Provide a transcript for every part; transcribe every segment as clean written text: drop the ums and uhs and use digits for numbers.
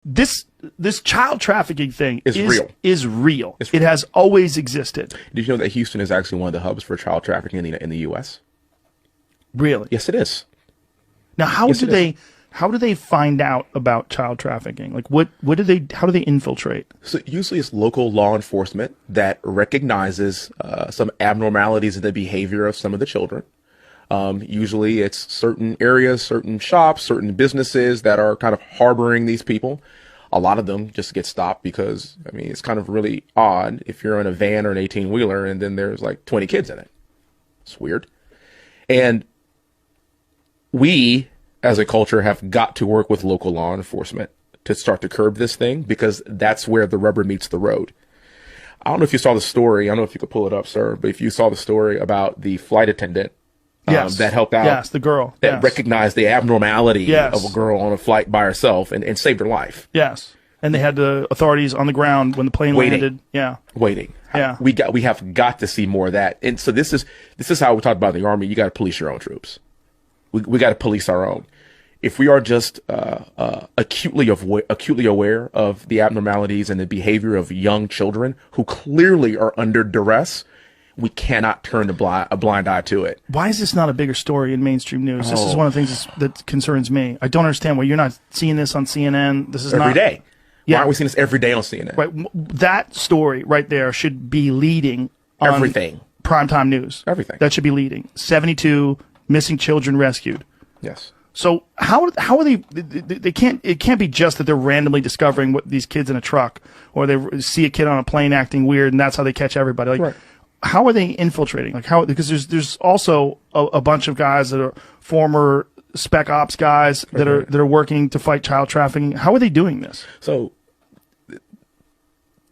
this child trafficking thing is real. Is real. It's real. It has always existed. Did you know that Houston is actually one of the hubs for child trafficking in the U.S.? Really? Yes, it is. Now, how do they find out about child trafficking? Like, how do they infiltrate? So usually it's local law enforcement that recognizes some abnormalities in the behavior of some of the children. Usually it's certain areas, certain shops, certain businesses that are kind of harboring these people. A lot of them just get stopped because, I mean, it's kind of really odd if you're in a van or an 18-wheeler and then there's like 20 kids in it. It's weird. And we, as a culture, have got to work with local law enforcement to start to curb this thing, because that's where the rubber meets the road. I don't know if you saw the story. I don't know if you could pull it up, sir, but if you saw the story about the flight attendant that helped out. Yes, the girl. That recognized the abnormality of a girl on a flight by herself and saved her life. Yes. And they had the authorities on the ground when the plane landed. Yeah. Waiting. Yeah. We have got to see more of that. And so this is how we talk about in the Army. You got to police your own troops. We got to police our own. If we are just acutely aware of the abnormalities and the behavior of young children who clearly are under duress, we cannot turn a blind eye to it. Why is this not a bigger story in mainstream news? This is one of the things that concerns me. I don't understand why you're not seeing this on CNN. This is every day. Yeah. Why aren't we seeing this every day on CNN? Right. That story right there should be leading on everything. Primetime news. Everything. That should be leading. 72 missing children rescued. Yes. So how are they it can't be just that they're randomly discovering what these kids in a truck, or they see a kid on a plane acting weird and that's how they catch everybody. Like, right. How are they infiltrating? Like, how, because there's also a bunch of guys that are former spec ops guys that are working to fight child trafficking. How are they doing this? So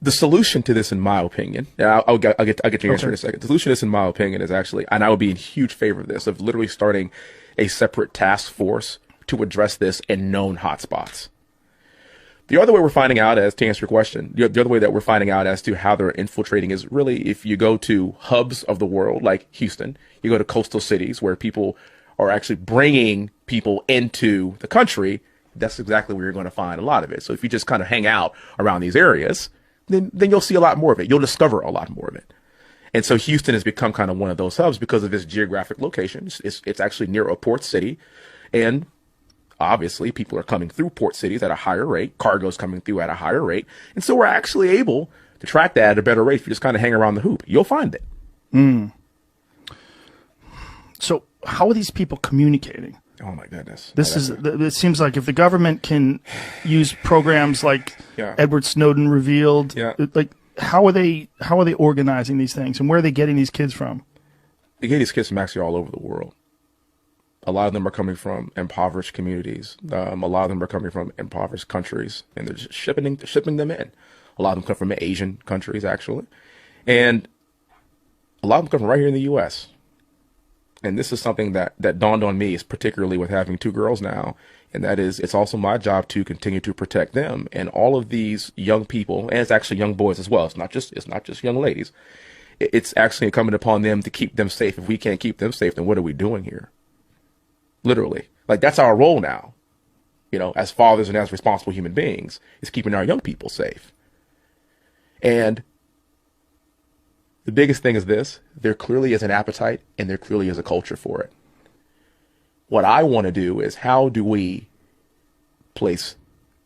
the solution to this, in my opinion, and I'll get to your answer in a second. The solution to this, in my opinion, is actually, and I would be in huge favor of this, of literally starting a separate task force to address this in known hotspots. The other way we're finding out, as to answer your question, the other way that we're finding out as to how they're infiltrating is really if you go to hubs of the world, like Houston, you go to coastal cities where people are actually bringing people into the country, that's exactly where you're going to find a lot of it. So if you just kind of hang out around these areas, then you'll see a lot more of it. You'll discover a lot more of it. And so Houston has become kind of one of those hubs because of its geographic location. It's actually near a port city, and obviously people are coming through port cities at a higher rate. Cargo's coming through at a higher rate. And so we're actually able to track that at a better rate if you just kind of hang around the hoop. You'll find it. So how are these people communicating? Oh my goodness. It seems like if the government can use programs like Edward Snowden revealed, like how are they organizing these things, and where are they getting these kids from? They get these kids from actually all over the world. A lot of them are coming from impoverished communities. A lot of them are coming from impoverished countries, and they're just shipping them in. A lot of them come from Asian countries, actually. And a lot of them come from right here in the U.S. And this is something that dawned on me, is particularly with having two girls now, and that is, it's also my job to continue to protect them and all of these young people, and it's actually young boys as well. It's not just young ladies. It's actually incumbent upon them to keep them safe. If we can't keep them safe, then what are we doing here? Literally. Like, that's our role now, as fathers and as responsible human beings, is keeping our young people safe. And the biggest thing is this: there clearly is an appetite and there clearly is a culture for it. What I want to do is, how do we place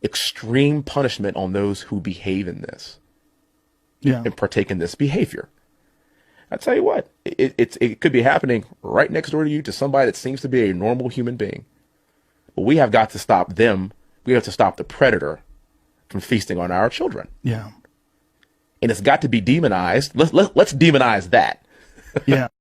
extreme punishment on those who behave in this and partake in this behavior? I tell you what, it could be happening right next door to you, to somebody that seems to be a normal human being. But we have got to stop them. We have to stop the predator from feasting on our children. Yeah. And it's got to be demonized. Let's demonize that. Yeah.